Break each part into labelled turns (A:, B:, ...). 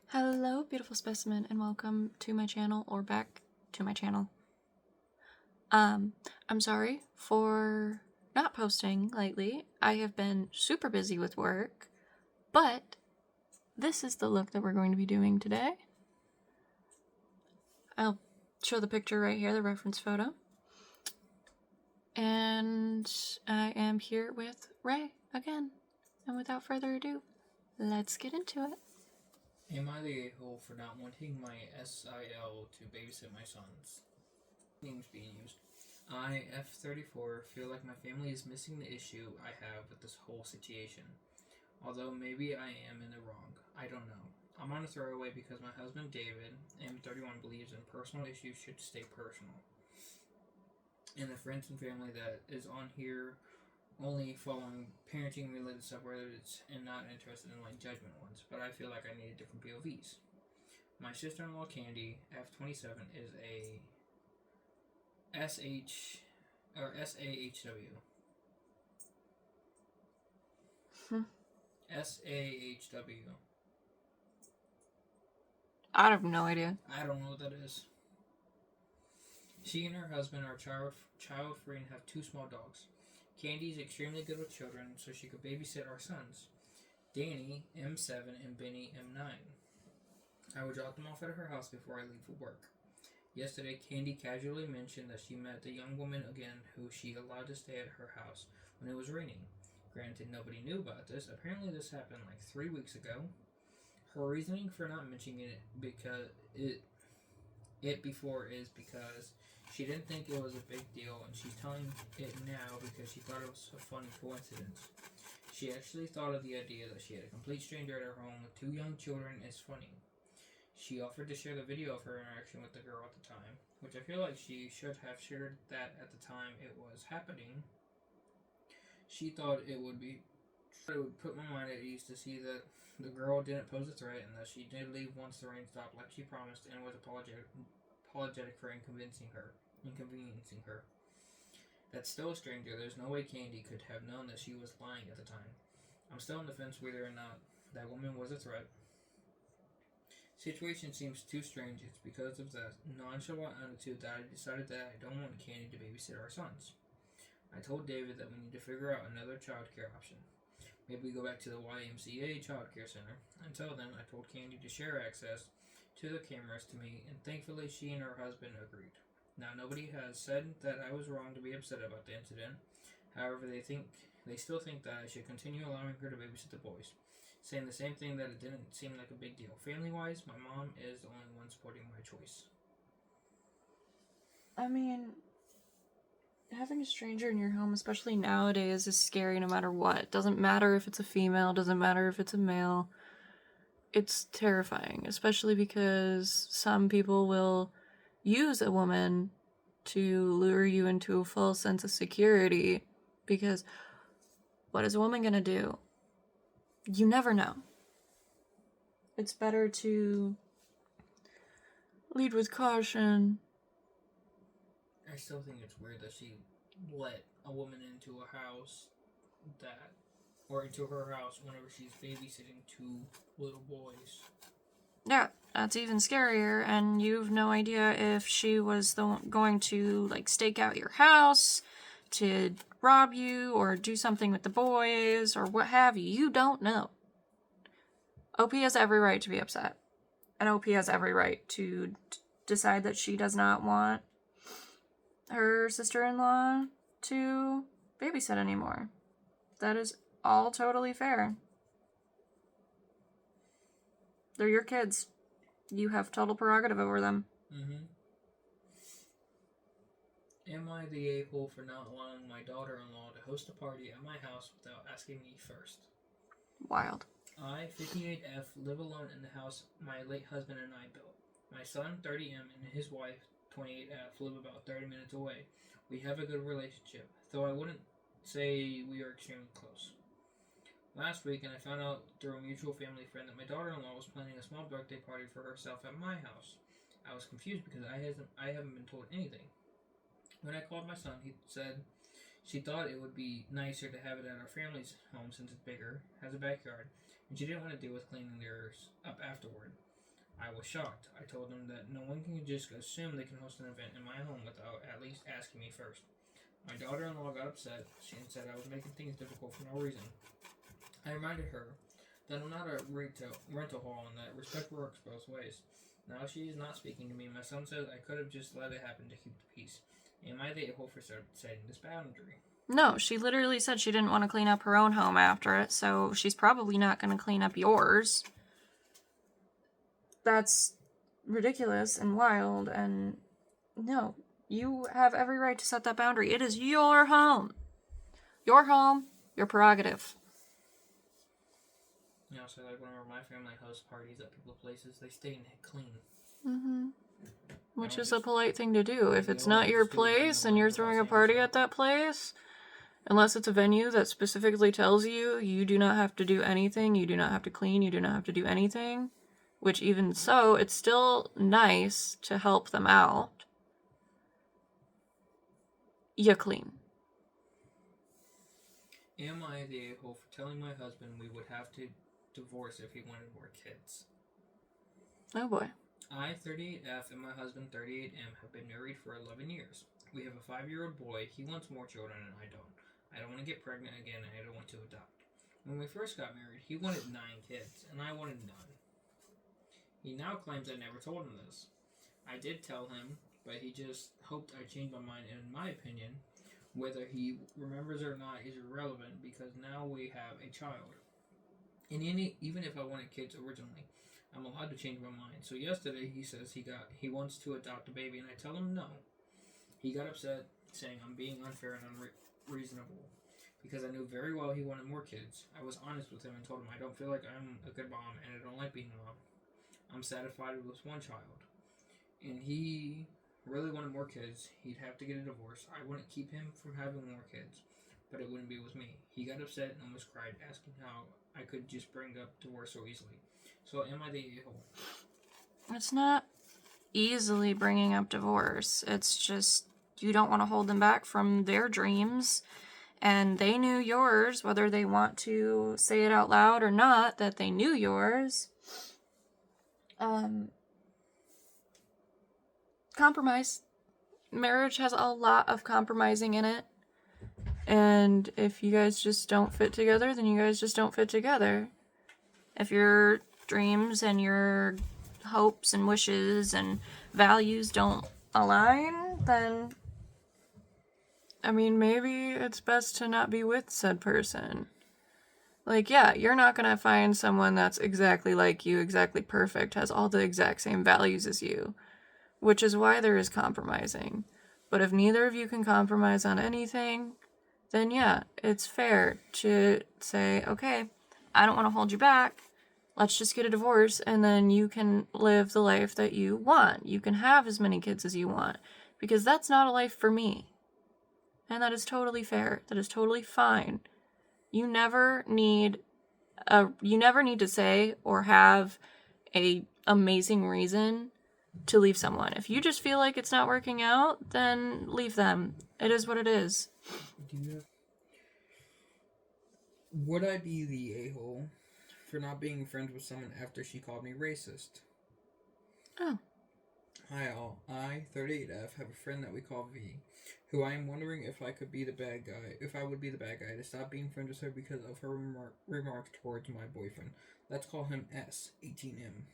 A: Hello, beautiful specimen, and welcome to my channel, or back to my channel. I'm sorry for not posting lately. I have been super busy with work, but this is the look that we're going to be doing today. I'll show the picture right here, the reference photo. And I am here with Ray again. And without further ado, let's get into it.
B: Am I the a-hole for not wanting my SIL to babysit my sons? Names being used. I, F34, feel like my family is missing the issue I have with this whole situation. Although maybe I am in the wrong. I don't know. I'm on a throwaway because my husband David, M31, believes in personal issues should stay personal. And the friends and family that is on here only following parenting related subreddits and not interested in like judgment ones, but I feel like I need different POVs. My sister-in-law Candy, F27, is a SH or SAHW. SAHW.
A: I have no idea.
B: I don't know what that is. She and her husband are child-free and have two small dogs. Candy is extremely good with children, so she could babysit our sons, Danny, M7, and Benny, M9. I would drop them off at her house before I leave for work. Yesterday, Candy casually mentioned that she met the young woman again who she allowed to stay at her house when it was raining. Granted, nobody knew about this. Apparently, this happened like 3 weeks ago. Her reasoning for not mentioning it before is because she didn't think it was a big deal, and she's telling it now because she thought it was a funny coincidence. She actually thought of the idea that she had a complete stranger at her home with two young children is funny. She offered to share the video of her interaction with the girl at the time, which I feel like she should have shared that at the time it was happening. She thought it would put my mind at ease to see that the girl didn't pose a threat and that she did leave once the rain stopped like she promised and was apologetic for inconveniencing her. That's still a stranger. There's no way Candy could have known that she was lying at the time. I'm still on the fence whether or not that woman was a threat. Situation seems too strange. It's because of that nonchalant attitude that I decided that I don't want Candy to babysit our sons. I told David that we need to figure out another childcare option. Maybe go back to the YMCA childcare center. Until then, I told Candy to share access to the cameras to me, and thankfully she and her husband agreed. Now, nobody has said that I was wrong to be upset about the incident. However, they still think that I should continue allowing her to babysit the boys, saying the same thing, that it didn't seem like a big deal. Family-wise, my mom is the only one supporting my choice.
A: I mean, having a stranger in your home, especially nowadays, is scary no matter what. Doesn't matter if it's a female, doesn't matter if it's a male. It's terrifying, especially because some people will use a woman to lure you into a false sense of security. Because what is a woman gonna do? You never know. It's better to lead with caution.
B: I still think it's weird that she let a woman into a house into her house whenever she's babysitting two little boys.
A: Yeah, that's even scarier, and you've no idea if she was going to, like, stake out your house to rob you or do something with the boys or what have you. You don't know. OP has every right to be upset, and OP has every right to decide that she does not want her sister-in-law to babysit anymore. That is all totally fair. They're your kids. You have total prerogative over them.
B: Am I the a-hole for not allowing my daughter-in-law to host a party at my house without asking me first?
A: Wild.
B: I, 58F, live alone in the house my late husband and I built. My son, 30M, and his wife, 28F, live about 30 minutes away. We have a good relationship, though I wouldn't say we are extremely close. Last week, and I found out through a mutual family friend that my daughter-in-law was planning a small birthday party for herself at my house. I was confused because I haven't been told anything. When I called my son, he said she thought it would be nicer to have it at our family's home since it's bigger, has a backyard, and she didn't want to deal with cleaning theirs up afterward. I was shocked. I told them that no one can just assume they can host an event in my home without at least asking me first. My daughter-in-law got upset and said I was making things difficult for no reason. I reminded her that I'm not a rental hall and that respect works both ways. Now she is not speaking to me. My son says I could have just let it happen to keep the peace. Am I the a-hole for setting this boundary?
A: No, she literally said she didn't want to clean up her own home after it, so she's probably not going to clean up yours. That's ridiculous and wild, and no, you have every right to set that boundary. It is your home. Your home, your prerogative.
B: You know, so like whenever my family hosts parties at people's places, they stay clean.
A: Mm-hmm. Which is
B: just,
A: a polite thing to do. If it's not your place and you're throwing a party at that place, unless it's a venue that specifically tells you you do not have to do anything, you do not have to clean, you do not have to do anything, which even so, it's still nice to help them out. You clean.
B: Am I the a-hole for telling my husband we would have to divorce if he wanted more kids?
A: Oh boy.
B: I, 38F, and my husband, 38M, have been married for 11 years. We have a 5-year-old boy. He wants more children, and I don't. I don't want to get pregnant again, and I don't want to adopt. When we first got married, he wanted 9 kids, and I wanted none. He now claims I never told him this. I did tell him, but he just hoped I changed my mind, and in my opinion, whether he remembers or not is irrelevant because now we have a child. And even if I wanted kids originally, I'm allowed to change my mind. So yesterday he says he wants to adopt a baby, and I tell him no. He got upset, saying I'm being unfair and unreasonable because I knew very well he wanted more kids. I was honest with him and told him I don't feel like I'm a good mom, and I don't like being a mom. I'm satisfied with one child, and he really wanted more kids. He'd have to get a divorce. I wouldn't keep him from having more kids, but it wouldn't be with me. He got upset and almost cried, asking how I could just bring up divorce so easily. So am I the a-hole?
A: It's not easily bringing up divorce. It's just you don't want to hold them back from their dreams. And they knew yours, whether they want to say it out loud or not, that they knew yours. Compromise. Marriage has a lot of compromising in it. And if you guys just don't fit together, then you guys just don't fit together. If your dreams and your hopes and wishes and values don't align, then I mean, maybe it's best to not be with said person. Like, yeah, you're not gonna find someone that's exactly like you, exactly perfect, has all the exact same values as you, which is why there is compromising. But if neither of you can compromise on anything, then yeah, it's fair to say, okay, I don't want to hold you back. Let's just get a divorce, and then you can live the life that you want. You can have as many kids as you want, because that's not a life for me. And that is totally fair. That is totally fine. You never need to say or have a amazing reason to leave someone. If you just feel like it's not working out, then leave them. It is what it is.
B: Would I be the a-hole for not being friends with someone after she called me racist?
A: Oh.
B: Hi all. I, 38F, have a friend that we call V, who I am wondering if I would be the bad guy to stop being friends with her because of her remarks towards my boyfriend. Let's call him S, 18M.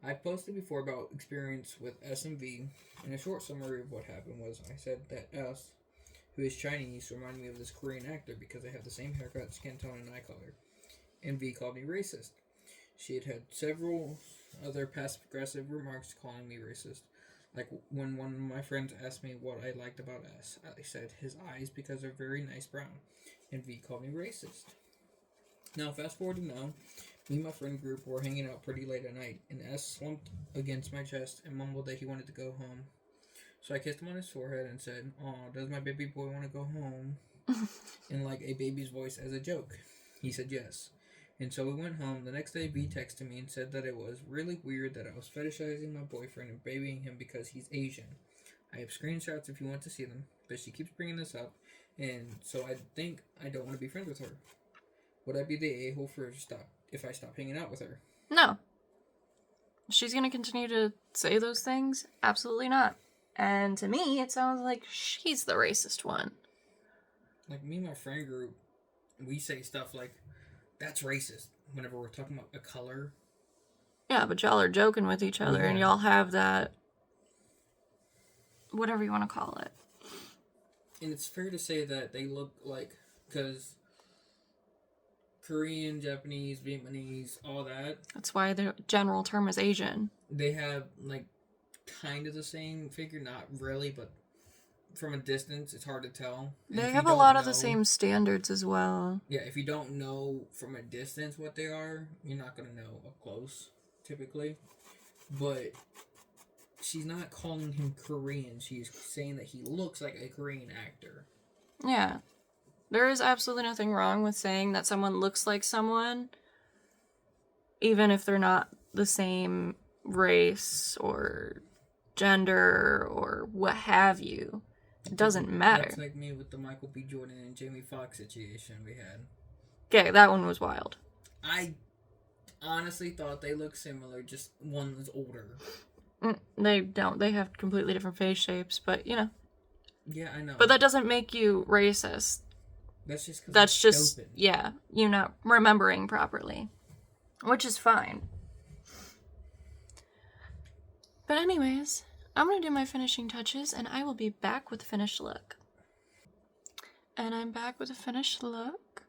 B: I've posted before about experience with S and V, and a short summary of what happened was I said that S, who is Chinese, reminded me of this Korean actor because they have the same haircut, skin tone, and eye color. And V called me racist. She had several other passive-aggressive remarks calling me racist. Like when one of my friends asked me what I liked about S, I said his eyes because they're very nice brown. And V called me racist. Now, fast forward to now, me and my friend group were hanging out pretty late at night, and S slumped against my chest and mumbled that he wanted to go home. So I kissed him on his forehead and said, "Aw, does my baby boy want to go home?" in like a baby's voice as a joke. He said yes. And so we went home. The next day, V texted me and said that it was really weird that I was fetishizing my boyfriend and babying him because he's Asian. I have screenshots if you want to see them, but she keeps bringing this up, and so I think I don't want to be friends with her. Would I be the a-hole if I stop hanging out with her?
A: No. She's gonna continue to say those things? Absolutely not. And to me, it sounds like she's the racist one.
B: Like, me and my friend group, we say stuff like, that's racist, whenever we're talking about a color.
A: Yeah, but y'all are joking with each other, and y'all have that, whatever you want to call it.
B: And it's fair to say that they look like, because Korean, Japanese, Vietnamese, all that.
A: That's why the general term is Asian.
B: They have, like, kind of the same figure, not really, but from a distance, it's hard to tell. And
A: they have a lot of the same standards as well.
B: Yeah, if you don't know from a distance what they are, you're not going to know up close, typically. But she's not calling him Korean. She's saying that he looks like a Korean actor.
A: Yeah. There is absolutely nothing wrong with saying that someone looks like someone, even if they're not the same race or gender or what have you. It doesn't matter.
B: That's like me with the Michael B. Jordan and Jamie Foxx situation we had.
A: Okay, that one was wild.
B: I honestly thought they looked similar, just one was older.
A: They don't. They have completely different face shapes, but you know.
B: Yeah, I know.
A: But that doesn't make you racist.
B: That's just stupid.
A: Yeah, you not remembering properly, which is fine. But anyways, I'm gonna do my finishing touches, and I will be back with a finished look. And I'm back with a finished look.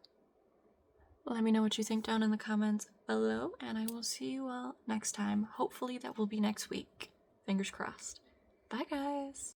A: Let me know what you think down in the comments below, and I will see you all next time. Hopefully that will be next week. Fingers crossed. Bye, guys.